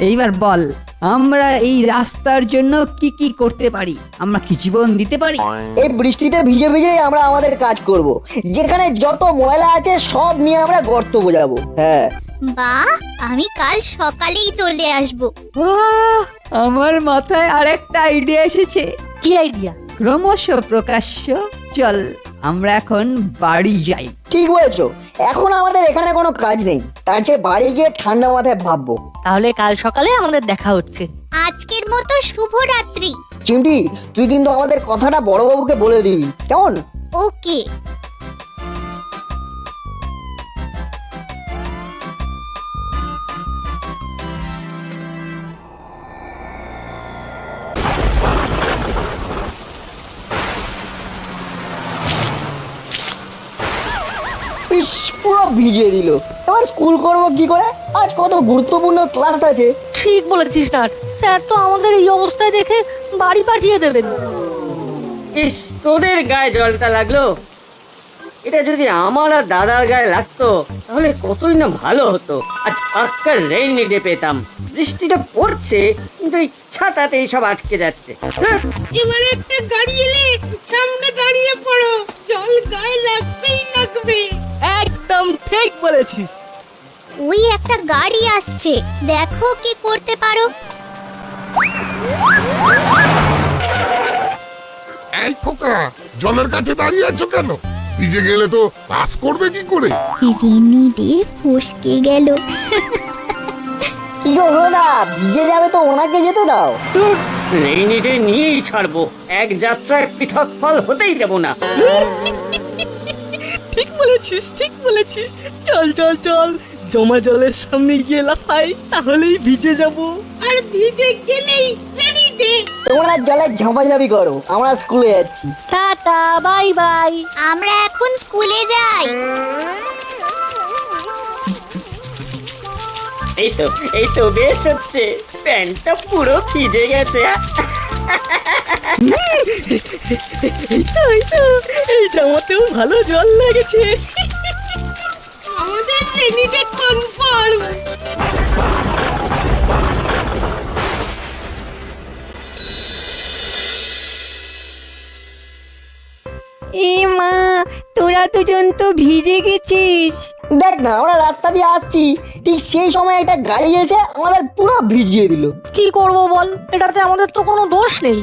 এইবার বল, আমরা এই রাস্তার জন্য কি কি করতে পারি? আমরা কি জীবন দিতে পারি? এই বৃষ্টিতে ভিজে ভিজে আমরা আমাদের কাজ করব। যেখানে যত ময়লা আছে সব নিয়ে আমরা গর্ত বোঝাবো। হ্যাঁ, বাহ, আমি কাল সকালেই চলে আসব। আহ, আমার মাথায় আরেকটা আইডিয়া এসেছে। কি আইডিয়া? ক্রমশ প্রকাশ্য। চল আমরা এখন বাড়ি যাই। ঠিক বলেছো। এখন আমাদের এখানে কোনো কাজ নেই, তার চেয়ে বাড়ি গিয়ে ঠান্ডা মাথায় ভাববো। তাহলে কাল সকালে আমাদের দেখা হচ্ছে। আজকের মতো শুভরাত্রি। চিমটি, তুই কিন্তু আমাদের কথাটা বড়বাবুকে বলে দিবি, কেমন? ওকে। ইস, পুরো ভিজিয়ে দিল। এবার স্কুল করবো কি করে? আজ কত গুরুত্বপূর্ণ ক্লাস আছে। ঠিক বলেছিস না, স্যার তো আমাদের এই অবস্থায় দেখে বাড়ি পাঠিয়ে দেবেন। ইস, তোদের গায়ে জলটা লাগলো। এটা যদি আমার আর দাদার গায়ে লাগতো তাহলে কতই না ভালো হতো। আজ পাক্কা রেইনি ডে পেতাম। বৃষ্টিটা পড়ছে কিন্তু এই ছাতাতেই সব আটকে যাচ্ছে। হ্যাঁ, এবারে একটা গাড়ি এলে সামনে দাঁড়িয়ে পড়ো, জল গায়ে লাগবেই লাগবে। একদম ঠিক বলেছিস। ওই একটা গাড়ি আসছে, দেখো কি করতে পারো। এই খোকা, জলের কাছে দাঁড়িয়ে আছো কেন? ভিজে গেলে তো পাস করবে কি করে? রেনি ডে ফসকে গেল। কি গো হলো না, ভিজে যাবে তো ওনাকে যেতে দাও। রেইনি ডে নিয়েই ছাড়বো, এক যাত্রায় পৃথক ফল হতেই দেবো না। ঠিক বলেছিস, ঠিক বলেছিস। চল চল চল, জমা জলের সামনে গিয়ে লাফাই, তাহলেই ভিজে যাব। আর ভিজে গেলেই রেডি ডে। তোমরা জলে ঝাঁপাঝাঁপি করো, আমরা স্কুলে যাচ্ছি। Tata, bye bye. আমরা এখন স্কুলে যাই। এই তো বেশ হচ্ছে। প্যান্টটা পুরো ভিজে গেছে। এই তো, এই জামাতেও ভালো জল লেগেছে। আমাদের রেডি ডে কনফার্ম। এ মা, তোরা দুজন তো ভিজে গেছিস। দেখ না, আমরা রাস্তা দিয়ে আসছি, ঠিক সেই সময় একটা গাড়ি এসে আমাদের পুরো ভিজিয়ে দিল। কি করব বল, এটাতে আমাদের তো কোনো দোষ নেই।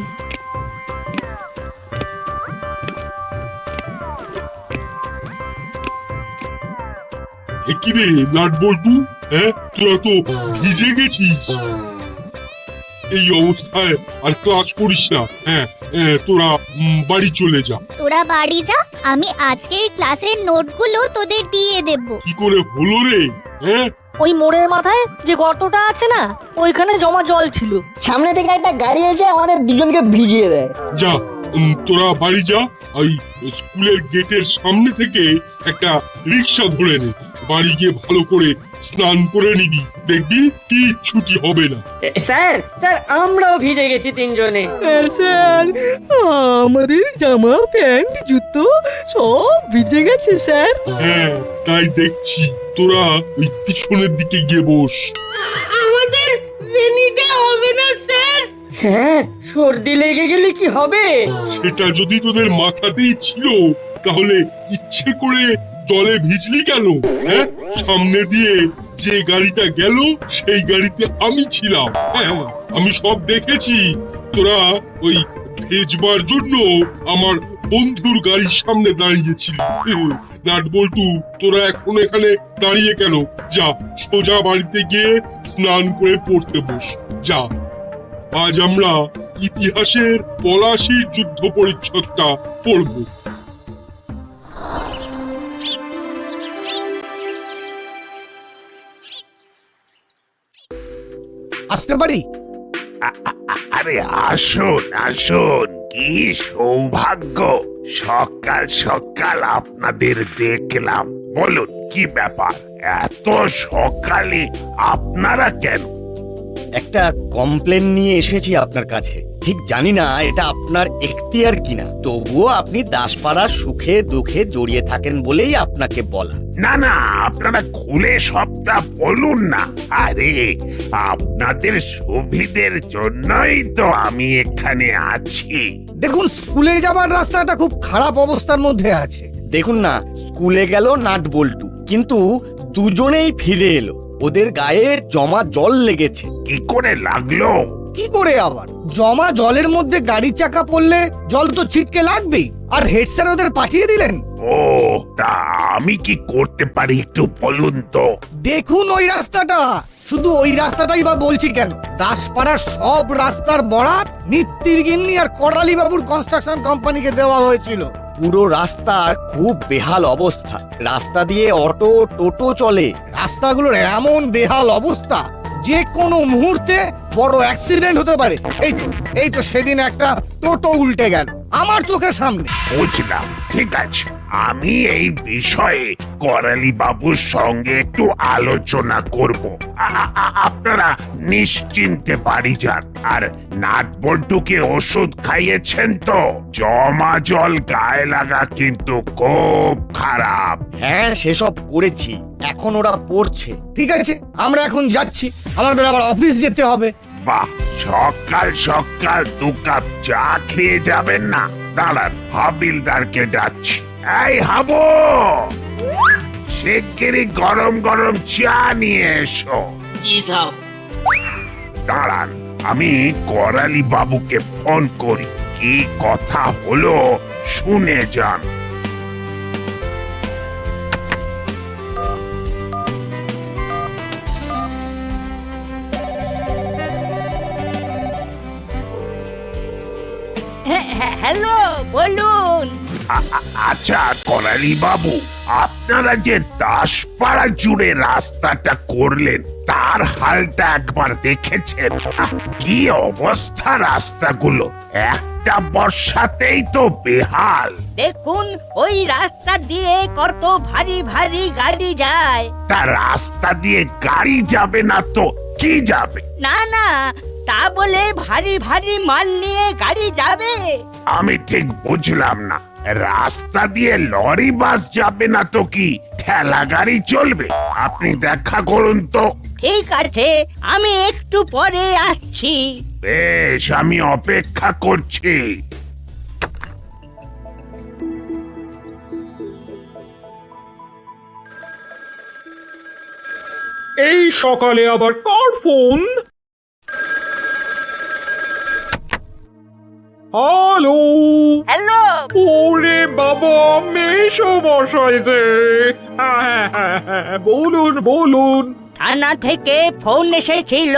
কি রে নাট বল্টু, হ্যাঁ তোরা তো ভিজে গেছিস। এই অবস্থায় আর ক্লাস করিস না। হ্যাঁ, তোরা বাড়ি চলে যা। তোরা বাড়ি যা, আমি আজকের ক্লাসের নোটগুলো তোদের দিয়ে দেব। কি করে হলো রে? হ্যাঁ, ওই মোড়ের মাথায় যে গর্তটা আছে না, ওইখানে জমা জল ছিল। সামনে থেকে একটা গাড়ি এসে আমাদের দুজনকে ভিজিয়ে দেয়। যা, তোরা বাড়ি যা। ওই স্কুলের গেটের সামনে থেকে একটা রিক্সা ধরে নে। বাড়ি গিয়ে ভালো করে স্নান করে নিবি, দেখবি কি ছুটি হবে না। স্যার, আমরাও ভিজে গেছি তিনজনে। স্যার, আমাদের জামা প্যান্ট জুতো সব ভিজে গেছে স্যার। হ্যাঁ, তাই দেখছি। তোরা ওই পিছনের দিকে গিয়ে বস। আমাদের রেনি ডে হবে না স্যার। স্যার, সর্দি লেগে গেলে কি হবে? সেটা যদি তোদের মাথাতেই ছিল তাহলে ইচ্ছে করে জলে ভিজলি কেন? হ্যাঁ, সামনে দিয়ে যে গাড়িটা গেল সেই গাড়িতে আমি ছিলাম। হ্যাঁ, আমি সব দেখেছি। তোরা ওই ভেজবার জন্য আমার বন্ধুর গাড়ির সামনে দাঁড়িয়েছিল। নাট বল্টু, তোরা এখন এখানে দাঁড়িয়ে কেন? যা, সোজা বাড়িতে গিয়ে স্নান করে পড়তে বস। যা। আজ আমরা ইতিহাসের পলাশির যুদ্ধ পরিচ্ছদটা পড়ব। আসতে পারি? আরে আসুন আসুন, কি সৌভাগ্য! সকাল সকাল আপনাদের দেখলাম। বলুন কি ব্যাপার, এত সকালে আপনারা কেন? একটা কমপ্লেন নিয়ে এসেছি আপনার কাছে। ঠিক জানি না এটা আপনার এখতিয়ার কিনা, তবুও আপনি দাসপাড়ার সুখে দুঃখে জড়িয়ে থাকেন বলেই আপনাকে বলা। না না, আপনারা খুলে সবটা বলুন না। আরে আপনাদের সুবিধের জন্যই তো আমি এখানে আছি। দেখুন, স্কুলে যাবার রাস্তাটা খুব খারাপ অবস্থার মধ্যে আছে। দেখুন না, স্কুলে গেল নাট বল্টু, কিন্তু দুজনেই ফিরে এলো। ওদের গায়ে জমা জল লেগেছে। কি করে লাগলো? কি করে আবার? জমা জলের মধ্যে গাড়ির চাকা পড়লে জল তো ছিটকে লাগবেই। আর হেড স্যার ওদের পাঠিয়ে দিলেন। ও, তা আমি কি করতে পারি একটু বলুন তো? দেখুন ওই রাস্তাটা, শুধু ওই রাস্তাটাই বা বলছি কেন, দাসপাড়ার সব রাস্তার বরাত মিত্তির গিন্নি আর করালি বাবুর কনস্ট্রাকশন কোম্পানিকে দেওয়া হয়েছিল। পুরো রাস্তার খুব বেহাল অবস্থা। রাস্তা দিয়ে অটো টোটো চলে। রাস্তাগুলোর এমন বেহাল অবস্থা, যে কোনো মুহূর্তে বড় অ্যাক্সিডেন্ট হতে পারে। এই তো সেদিন একটা টোটো উল্টে গেল আমার চোখের সামনে। বুঝলাম, ঠিক আছে, আমি এই বিষয়ে করালি বাবুর সঙ্গে একটু আলোচনা করব। আপনারা নিশ্চিন্তে বাড়ি যান। আর নাট বল্টুকে ওষুধ খাইয়েছেন তো? জমা জল গায়ে লাগা কিন্তু খুব খারাপ। হ্যাঁ, সেসব করেছি, এখন ওরা পড়ছে। ঠিক আছে, আমরা এখন যাচ্ছি, আমাদের আবার অফিস যেতে হবে। বাহ, সকাল সকাল 2 কাপ চা খেয়ে যাবেন না? দাঁড়ান, হাবিলদারকে ডাকছি। এই হাবো, শিগগিরই গরম গরম চা নিয়ে এসো। জি সাহেব। দাঁড়ান, আমি করালি বাবুকে ফোন করি। কি কথা হলো শুনে যান। হ্যালো, বলুন। আচ্ছা করালি বাবু, আপনারা যে দাসপাড়া জুড়ে রাস্তাটা করলেন তার হালটা একবার দেখেছেন? কি অবস্থা রাস্তাগুলো! একটা বর্ষাতেই তো বেহাল। দেখুন, ওই রাস্তা দিয়ে কত ভারী ভারী গাড়ি যায়। তা রাস্তা দিয়ে গাড়ি যাবে না তো কি যাবে? না না, তা বলে ভারী ভারী মাল নিয়ে গাড়ি যাবে? আমি ঠিক বুঝলাম না। রাস্তা দিয়ে লরি বাস যাবে না তো কি ঠেলা গাড়ি চলবে? আপনি দেখা করুন তো। ঠিক আছে, আমি একটু পরে আসছি। বেশ, আমি অপেক্ষা করছি। এই সকালে আবার কার ফোন? হ্যালো। হ্যালো। ওরে বাবা, মেশো মশাই যে। হ্যাঁ, বলুন বলুন। থানা থেকে ফোন এসেছিল,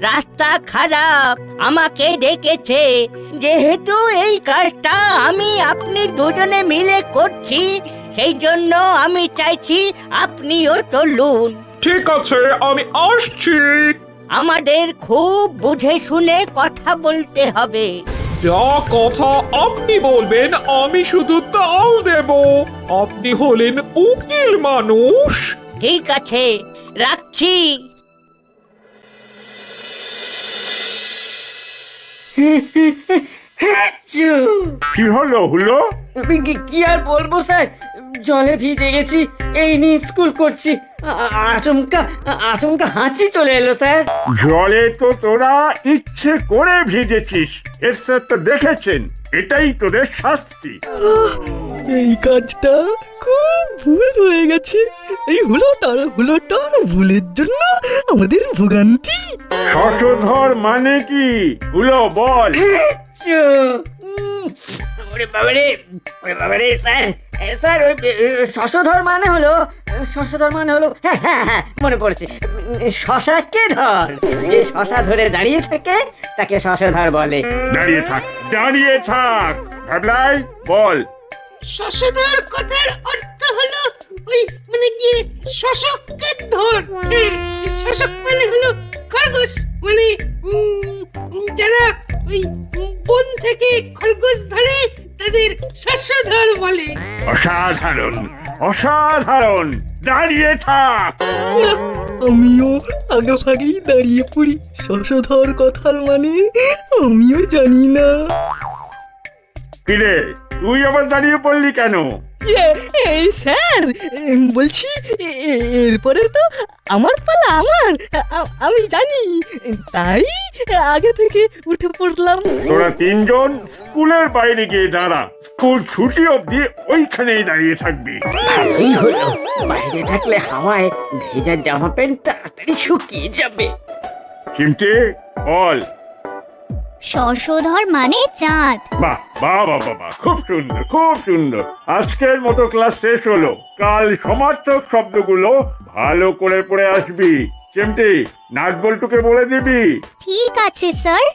রাস্তা খারাপ, আমাকে ডেকেছে। যেহেতু এই কাজটা আমি আপনি দুজনে মিলে করছি, সেই জন্য আমি চাইছি আপনিও চলুন। ঠিক আছে, আমি আসছি। আমাদের খুব বুঝে শুনে কথা বলতে হবে। যা কথা আপনি বলবেন আমি শুধু তাল দেব। আপনি হলেন উকিল মানুষ। ঠিক আছে, রাখছি। কি হলো? কি আর বলবো স্যার, জলে ভিজে গেছি, এই নিয়ে স্কুল করছি। আচমকা হাঁচি চলে এলো স্যার। জলে তো তোরা ইচ্ছে করে ভিজেছিস, এর স্যার তো দেখেছেন। এটাই তোদের শাস্তি। এই কাজটা খুব ভুল হয়ে গেছে। এই হুলোটার ভুলের জন্য আমাদের ভোগান্তি। শশধর মানে কি? হলো বল। ওরে বাবারে স্যার ওই শশধর মানে হলো হ্যাঁ মনে পড়ছে, শশাকে ধর। যে শশা ধরে দাঁড়িয়ে থাকে তাকে শশধর বলে। দাঁড়িয়ে থাক ভাবলাই, বল। শশধর কথার অর্থ হলো ওই মানে কি শশককে ধর। শশক মানে হলো খরগোশ, মানে যারা ওই বন থেকে খরগোশ ধরে তাদের শশধর বলে। অসাধারণ, অসাধারণ। দাঁড়িয়ে থাক। আগে ভাগেই দাঁড়িয়ে পড়ি। শশধর কথার মানে আমিও জানি না। কিরে তুই আবার দাঁড়িয়ে পড়লি কেন? এই স্যার, বলছি এরপরে তো আমার পালা, আমি জানি, তাই আগে থেকে উঠে পড়লাম। তোরা তিনজন স্কুলের বাইরে গিয়ে দাঁড়া, স্কুল ছুটি অবধি ওইখানেই দাঁড়িয়ে থাকবি। ভালোই হলো, বাইরে থাকলে হাওয়ায় ভেজা জামা প্যান্ট তাড়াতাড়ি শুকিয়ে যাবে। চিমটে বল। শশধর মানে চাঁদ। বাহ বাহ বাহ বাহ বাহ, খুব সুন্দর খুব সুন্দর। আজকের মতো ক্লাস শেষ হলো, কাল সমার্থক শব্দগুলো ভালো করে পড়ে আসবি। চিমটি নাট বল্টুকে বলে দিবি। ঠিক আছে স্যার।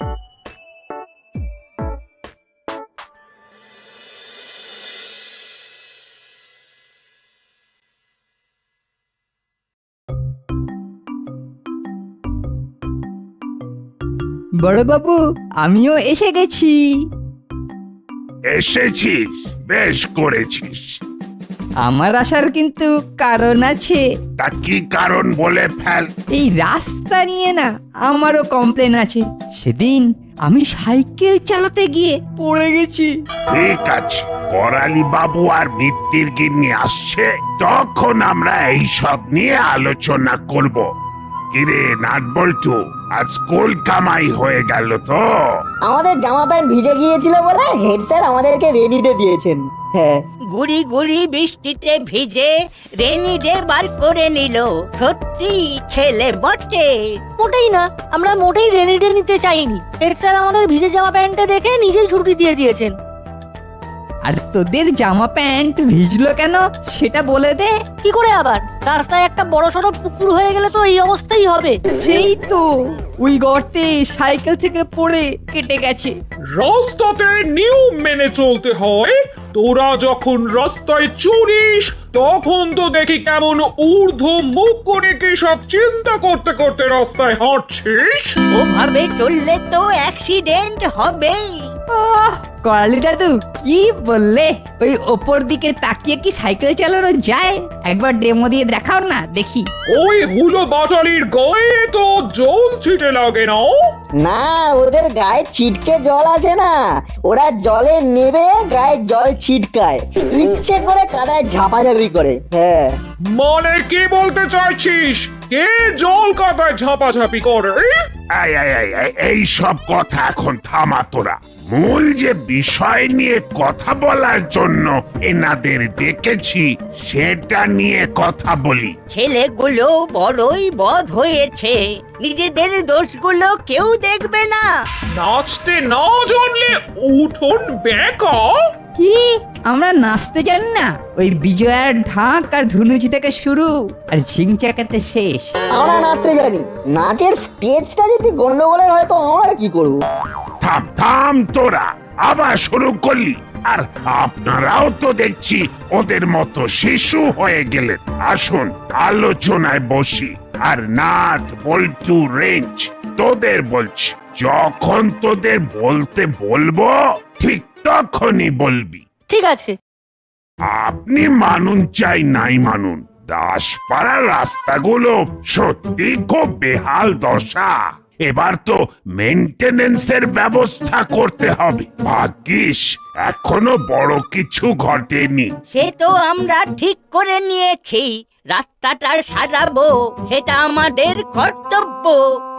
বড়বাবু, আমিও এসে গেছি। এসেছিস, বেশ করেছিস। আমার আসার কিন্তু কারণ আছে। তা কি কারণ বলে ফেল। এই রাস্তা নিয়ে না আমারও কমপ্লেন আছে। সেদিন আমি সাইকেল চালাতে গিয়ে পড়ে গেছি। ঠিক আছে, করালি বাবু আর মিত্তির গিন্নি আসছে, তখন আমরা এই সব নিয়ে আলোচনা করব। কিরে নাট বল্টু, আজ স্কুল কামাই হয়ে গেল তো? আমাদের জামা প্যান্ট ভিজে গিয়েছিল বলে হেড স্যার আমাদেরকে রেনিডে দিয়েছেন। হ্যাঁ, গুড়ি গুড়ি বৃষ্টিতে ভিজে রেনি ডে বার করে নিল। সত্যি ছেলে বটে। মোটেই না, আমরা মোটেই রেনি ডে নিতে চাইনি। হেড স্যার আমাদের ভিজে জামা প্যান্টটা দেখে নিজেই ছুটি দিয়ে দিয়েছেন। আর তোদের জামা প্যান্ট ভিজলো কেন সেটা বলে দে। কি করে আবার? রাস্তায় একটা বড়সড় পুকুর হয়ে গেলে তো এই অবস্থাই হবে। সেই তো, ওই গর্তে সাইকেল থেকে পড়ে কেটে গেছে। রাস্তাতে নিয়ম মেনে চলতে হয়। তোরা যখন রাস্তায় চড়িস তখন তো দেখি কেমন ঊর্ধ্ব মুখ করে কি সব চিন্তা করতে করতে রাস্তায় হাঁটছিস। ওভাবে চললে তো অ্যাক্সিডেন্ট হবেই। করালি দাদু কি বললে? ওই ওপর দিকে তাকিয়ে কি সাইকেল চালানো যায়? একবার ডেমো দিয়ে দেখাও না দেখি। ওই হুলো বাটালির গায়ে তো জল ছিটে লাগে না? না, ওদের গায়ে ছিটকে জল আসে না, ওরা জলে নেবে গায়ে জল ছিটকায়, ইচ্ছে করে কাদায় ঝাপাঝাপি করে। হ্যাঁ, মানে কি বলতে চাইছিস? কে জল কাদায় ঝাপাঝাপি করে? এই সব কথা এখন থামা তোরা। মূল যে বিষয় নিয়ে কথা বলার জন্য এনাদের ডেকেছি সেটা নিয়ে কথা বলি। ছেলেগুলো বড়ই বদ হয়েছে, নিজেদের দোষগুলো কেউ দেখবে না। নাচতে না জানলে উঠোন বেঁকা? কি আমরা নাচতে জানি না? ওই বিজয়ার ঢাক আর ধুনুচি থেকে শুরু আর ঝিংচাকাতে শেষ। আমরা নাচতে জানি, নাচের স্টেজটা যদি গন্ডগোলের হয় তো আমরা কি করব? থাম থাম তোরা, আবার শুরু করলি। আর আপনারাও তো দেখছি ওদের মতো শিশু হয়ে গেলেন। আসুন আলোচনায় বসি। আর নাট বল্টু রেঞ্জ, তোদের বলছি, যখন তোদের বলতে বলবো ঠিক তখনই বলবি। ঠিক আছে। আপনি মানুন চাই নাই মানুন, দাসপাড়ার রাস্তাগুলো সত্যি খুব বেহাল দশা। এবার তো মেইনটেনেন্সের ব্যবস্থা করতে হবে। ভাগ্যিস এখনো বড় কিছু ঘটেনি। সে তো আমরা ঠিক করে নিয়েছি, রাস্তাটা সাজাবো, সেটা আমাদের কর্তব্য।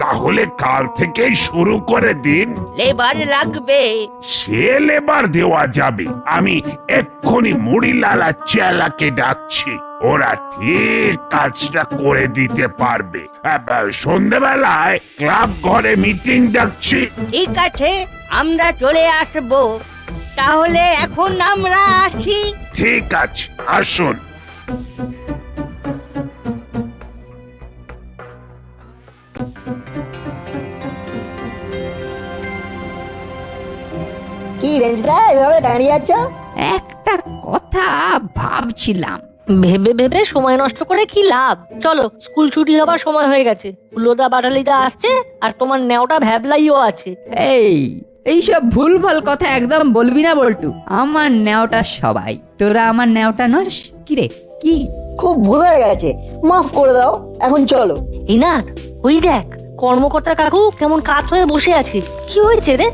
তাহলে কাল থেকেই শুরু করে দিন। লেবার লাগবে। সে লেবার দেওয়া যাবে। আমি এক্ষুনি মুড়িলালা চেলাকে ডাকছি, ওরা ঠিক কাজটা করে দিতে পারবে। সন্ধ্যেবেলায় ক্লাব ঘরে মিটিং ডাকছি। ঠিক আছে, আমরা চলে আসবো। তাহলে এখন আমরা আসি। ঠিক আছে, আসুন। কি রেঞ্জদা এভাবে দাঁড়িয়ে আছো? একটা কথা ভাবছিলাম। ভেবে ভেবে সময় নষ্ট করে কি লাভ? চলো, স্কুল ছুটি হবার সময় হয়ে গেছে। হুলোদা বাটালিদা আসছে আর তোমার নেওটা ভ্যাবলাইও আছে। এইসব ভুলভাল কথা একদম বলবি না বল্টু। আমার নেওটা সবাই, তোরা আমার নেওটা নস। কিরে কি? খুব ভুল হয়ে গেছে, মাফ করে দাও, এখন চলো। এই না, ওই দেখ কর্মকর্তা কাকু কেমন কাত হয়ে বসে আছে। কি হয়েছে রে?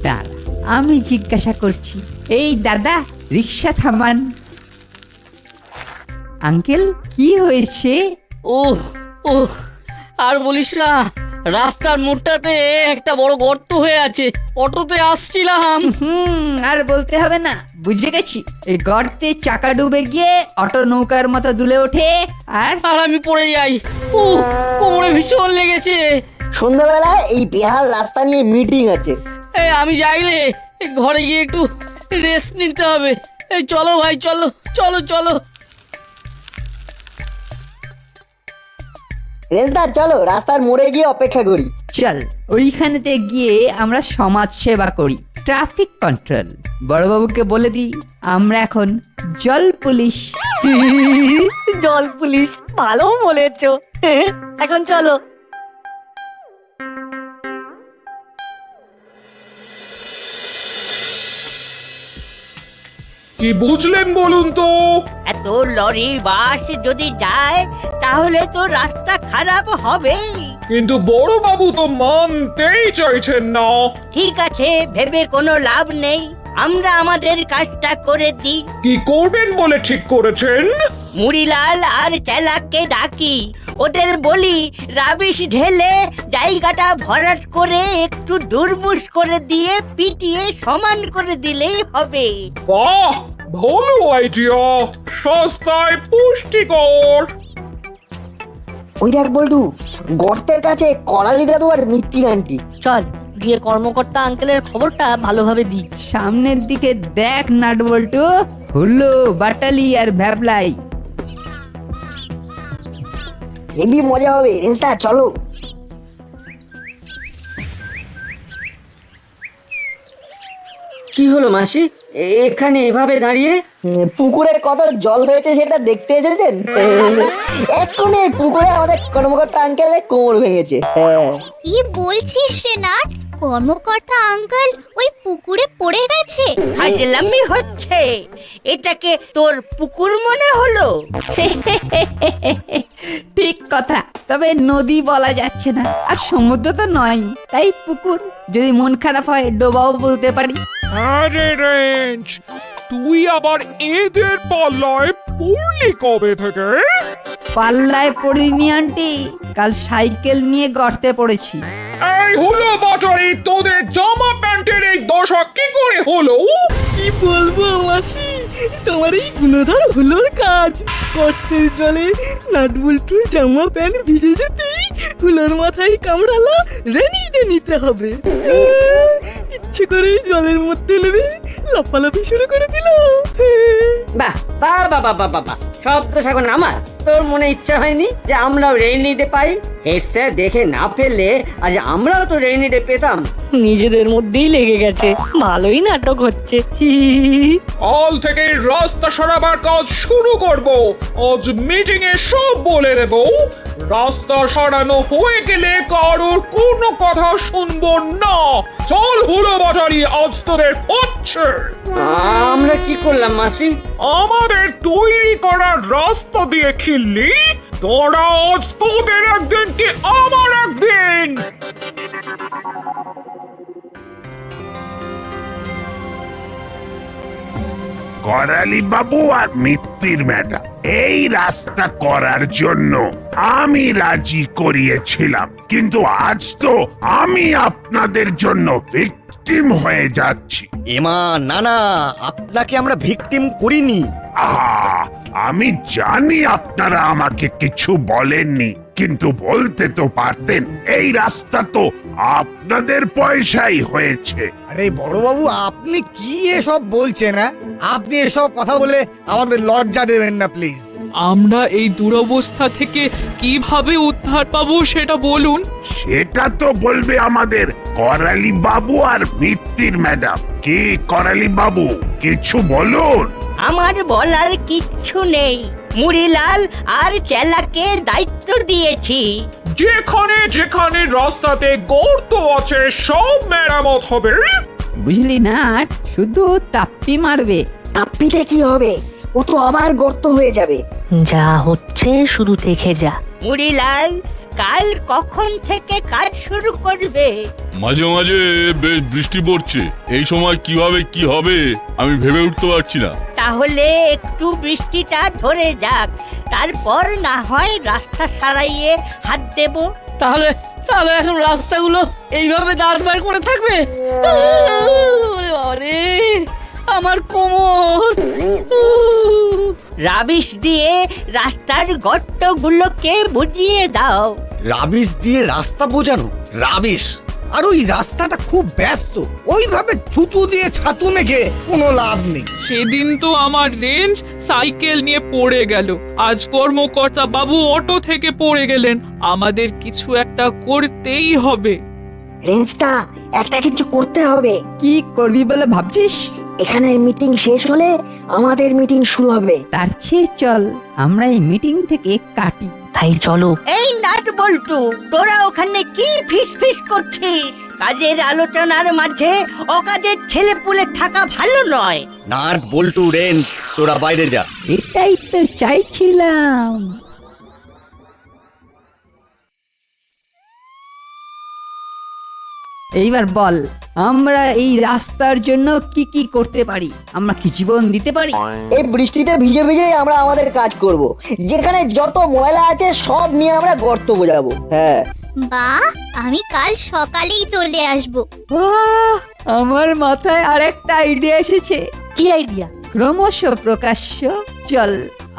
দাঁড়া, আমি জিজ্ঞাসা করছি। এই দাদা, রিক্সা থামান। আঙ্কেল, কি হয়েছে? ওহ ওহ, আর বলিস না, রাস্তার মোড়টাতে একটা বড় গর্ত হয়ে আছে। অটোতে আসছিলাম। আর বলতে হবে না, বুঝে গেছি। এই গর্তে চাকা ডুবে গিয়ে অটো নৌকার মতো দুলে ওঠে আর আর আমি পড়ে যাই। ও, কোমরে ভীষণ লেগেছে। সন্ধ্যাবেলা এই বেহাল রাস্তা নিয়ে মিটিং আছে। আমি যাই রে, ঘরে গিয়ে একটু রেস্ট নিতে হবে। এই চলো ভাই, চলো চলো চলো। রেজদার চলো, রাস্তার মোড়ে গিয়ে অপেক্ষা করি। চল, ওইখানেতে গিয়ে আমরা সমাজ সেবা করি, ট্রাফিক কন্ট্রোল। বড়বাবুকে বলে দিই আমরা এখন জল পুলিশ। জল পুলিশ, ভালো বলেছ। এখন চলো। কি বুঝলেন বলুন তো? এত লরি বাস যদি যায় তাহলে তো রাস্তা খারাপ হবেই। কিন্তু বড় বাবু তো মানতেই চাইছেন না। ঠিক আছে, ভেবে কোনো লাভ নেই, আমরা আমাদের কাজটা করে দিই। কি করবেন বলে ঠিক করেছেন? মুড়িলাল আর চেলাককে ডাকি, ওদের বলি রাবিশ ঢেলে জায়গাটা ভরাট করে একটু দুর্মুষ করে দিয়ে পিটিয়ে সমান করে দিলেই হবে। বাহ, ভালো আইডিয়া, সস্তায় পুষ্টিকর। ওই দেখ বল্টু, গর্তের কাছে করালি দাদু আর মিত্তির আন্টি। চল গিয়ে কর্মকর্তা আঙ্কেলের খবরটা ভালোভাবে দিই। সামনের দিকে দেখ নাটবল্টু, হুল্লু, বাটালি আর ভ্যাবলাই। হেবি মজা হবে। রেজদার চলো। কি হলো মাসি, এখানে এভাবে দাঁড়িয়ে? পুকুরে কত জল হয়েছে সেটা দেখতে এসেছেন? এক্ষুনি পুকুরে আমাদের কর্মকর্তা আঙ্কেলের কোমর ভেঙেছে। হ্যাঁ। কি বলছিস রে নাট? কর্মকর্তা আঙ্কেল ওই পুকুরে পড়ে গেছে? ফাজলামি হচ্ছে, এটাকে তোর পুকুর মনে হলো? ঠিক কথা, তবে নদী বলা যাচ্ছে না, আর সমুদ্র তো নয়, তাই পুকুর। যদি মন খারাপ হয় ডোবাও বলতে পারি। আরে রেঞ্জ, তুই আবার এদের পাল্লায় পড়লি কবে থেকে? পাল্লায় পড়িনি আন্টি, কাল সাইকেল নিয়ে গর্তে পড়েছি। এই হলো বাটারি, তোদের জামা প্যান্টের এই দশা কি করে হলো? কি বলবো মাসি, তোমার এই গুণধর হুলোর কাজ। গর্তের জলে নাটবল্টুর জামা প্যান্ট ভিজে যেতেই হুলোর মাথায় কামড়ালা রেনিতে নিতে হবে। ইচ্ছে করে জলের মধ্যে নেবে লাফালাফি শুরু করে দিল। বাহ বাহ বাহ বাহ বাহ বাহ, সব তো এখন আমার। তোর মনে ইচ্ছা হয়নি যে আমরাও রেইনি ডে পাই? হেড স্যার দেখে না ফেললে আজ আমরাও তো রেইনি ডে পেতাম। নিজেদের মধ্যেই লেগে গেছে, ভালোই নাটক হচ্ছে। কাল থেকে রাস্তা সারাবার কাজ শুরু করব। আজ মিটিং এ সব বলে দেব। রাস্তা সারানো হয়ে গেলে কারোর কোনো কথা শুনবো না। চল হলো বাটারি, আজ তোদের হচ্ছে। আমরা কি করলাম মাসি? আমাদের তৈরি করা রাস্তা দিয়ে খিল্লি, তোরা আজ তোদের একদিন কি আমার একদিন। করালি বাবু আর মিত্তির ম্যাডাম, এই রাস্তা করার জন্য আমি রাজি করিয়েছিলাম, কিন্তু আজ তো আমি আপনাদের জন্য ভিকটিম হয়ে যাচ্ছি। এমা না না, আপনাকে আমরা ভিকটিম করিনি। আহা, আমি জানি আপনারা আমাকে কিছু বলেননি, কিন্তু বলতে তো পারতেন। এই রাস্তা তো আপনাদের পয়সাই হয়েছে। আরে বড়বাবু, আপনি কি এসব বলছেন? আপনি এসব কথা বলে আমাদের লজ্জা দেবেন না প্লিজ। আমরা এই দুরবস্থা থেকে কিভাবে উদ্ধার পাবো সেটা বলুন। সেটা তো বলবে আমাদের করালি বাবু আর মিত্তির ম্যাডাম। কি করালি বাবু, কিছু বলুন। আমার বলার কিচ্ছু নেই, মুড়িলাল আর চেলাকে দায়িত্ব দিয়েছি। যেখানে যেখানে রাস্তাতে গর্ত আছে সব মেরামত হবে। বুঝলি না, শুধু তাপ্পি মারবে। তাপ্পিতে কি হবে? ও তো আবার গর্ত হয়ে যাবে। যা হচ্ছে শুধু দেখে যা। মুড়িলাল, কাল কখন থেকে কাজ শুরু করবে? মাঝে মাঝে বেশ বৃষ্টি পড়ছে, এই সময় কিভাবে কি হবে আমি ভেবে উঠতে পারছি না। তাহলে একটু বৃষ্টিটা ধরে যাক, তারপর না হয় রাস্তা সারাইয়ে হাত দেব। তাহলে তাহলে এখন রাস্তাগুলো এইভাবে দাঁড় করে থাকবে? ওরে বাবারে, আমার কোমর! রাবিশ দিয়ে রাস্তার গর্তগুলোকে বুঝিয়ে দাও। রাবিশ দিয়ে রাস্তা বোঝানো? রাবিশ! আর ওই রাস্তাটা খুব ব্যস্ত, ওইভাবে থুতু দিয়ে ছাতু মেখে কোনো লাভ নেই। সেদিন তো আমার রেঞ্জ সাইকেল নিয়ে পড়ে গেল, আজ কর্মকর্তা বাবু অটো থেকে পড়ে গেলেন। আমাদের কিছু একটা করতেই হবে। রেঞ্জটা একটা কিছু করতে হবে। কি করবি বলে ভাবছিস? এখানে মিটিং শেষ হলে আমাদের মিটিং শুরু হবে। তার চেয়ে চল আমরা এই মিটিং থেকে কাটি। তাই চলো। এই নাট বল্টু, তোরা ওখানে কি ফিস ফিস করছিস? কাজের আলোচনার মাঝে অকাজের ছেলে পুলে থাকা ভালো নয়। নাট বল্টু রেঞ্জ, তোরা বাইরে যা। এটাই তো চাইছিলাম। এইবার বল, আমরা এই রাস্তার জন্য কি কি করতে পারি? আমরা কি জীবন দিতে পারি? এই বৃষ্টিতে ভিজে ভিজে আমরা আমাদের কাজ করব। যেখানে যত ময়লা আছে সব নিয়ে আমরা গর্ত বোঝাবো। হ্যাঁ, বাহ, আমি কাল সকালেই চলে আসব। আহ, আমার মাথায় আরেকটা আইডিয়া এসেছে। কি আইডিয়া? ক্রমশ প্রকাশ্য। চল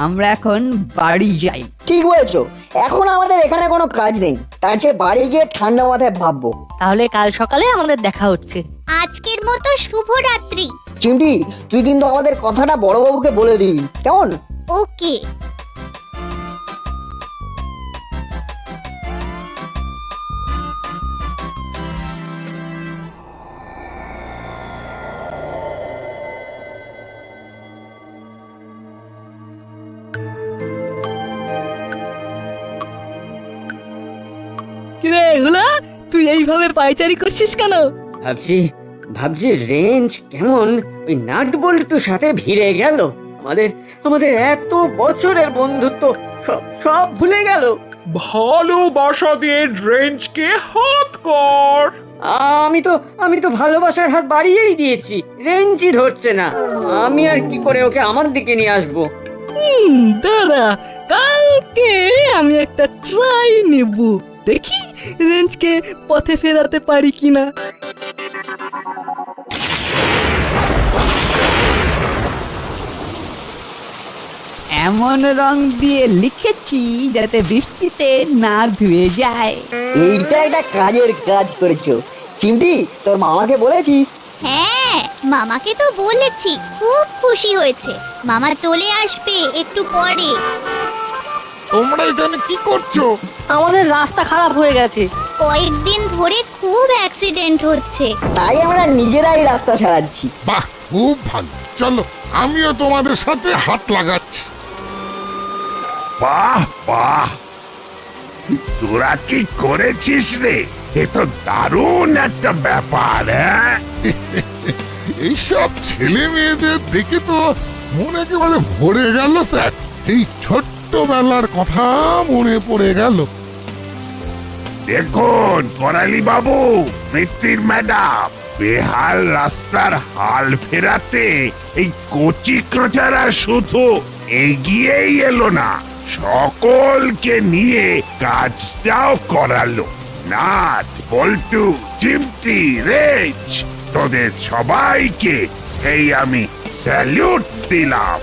আমরা এখন বাড়ি যাই। ঠিক বলেছো। এখন আমাদের এখানে কোনো কাজ নেই, তার চেয়ে বাড়ি গিয়ে ঠান্ডা মাথায় ভাববো। তাহলে কাল সকালে আমাদের দেখা হচ্ছে। আজকের মতো শুভরাত্রি। চিমটি, তুই কিন্তু আমাদের কথাটা বড়বাবুকে বলে দিবি, কেমন? ওকে। কিরে হুলা, তুই এইভাবে পায়চারি করছিস কেন? ভাবছি ভাবছি রেঞ্জ কেমন ওই নাট বল্টুর সাথে ভিড়ে গেল। আমাদের আমাদের এত বছরের বন্ধুত্ব সব সব ভুলে গেল। ভালোবাসা দিয়ে রেঞ্জকে হাত কর। আমি তো ভালোবাসার হাত বাড়িয়েই দিয়েছি, রেঞ্জই ধরছে না। আমি আর কি করে ওকে আমার দিকে নিয়ে আসবো? দাঁড়া, কালকে আমি একটা ট্রাই নেব, দেখি রেঞ্জকে পথে ফেরাতে পারি কিনা। এমন রং দিয়ে লিখেছি যাতে বৃষ্টিতে না ধুয়ে যায়। এইটা একটা কাজের কাজ করেছো। চিমটি, তোর মামাকে বলেছিস? হ্যাঁ, মামাকে তো বলেছি, খুব খুশি হয়েছে। মামা চলে আসবে একটু পরে। তোমরা এখানে কি করছো? আমাদের রাস্তা খারাপ হয়ে গেছে। কয়েকদিন ধরে খুব অ্যাক্সিডেন্ট হচ্ছে। তাই আমরা নিজেরাই রাস্তা ছাড়াচ্ছি। বাহ, খুব ভালো। চলো, আমিও তোমাদের সাথে হাত লাগাচ্ছি। বাহ বাহ, তোরা কি করেছিস রে? এ তো দারুণ একটা ব্যাপার। এইসব ছেলে মেয়েদের দেখে তো মন একেবারে ভরে গেল স্যার। এই ছোট্টবেলার কথা মনে পড়ে গেল। দেখুন করালি বাবু, মিত্তির ম্যাডাম, বেহাল রাস্তার হাল ফেরাতে এই কচি কাঁচারা শুধু এগিয়েই এলো না, সকলকে নিয়ে কাজটাও করালো। নাট বল্টু, চিমটি, রেঞ্জ, তোদের সবাইকে এই আমি স্যালুট দিলাম।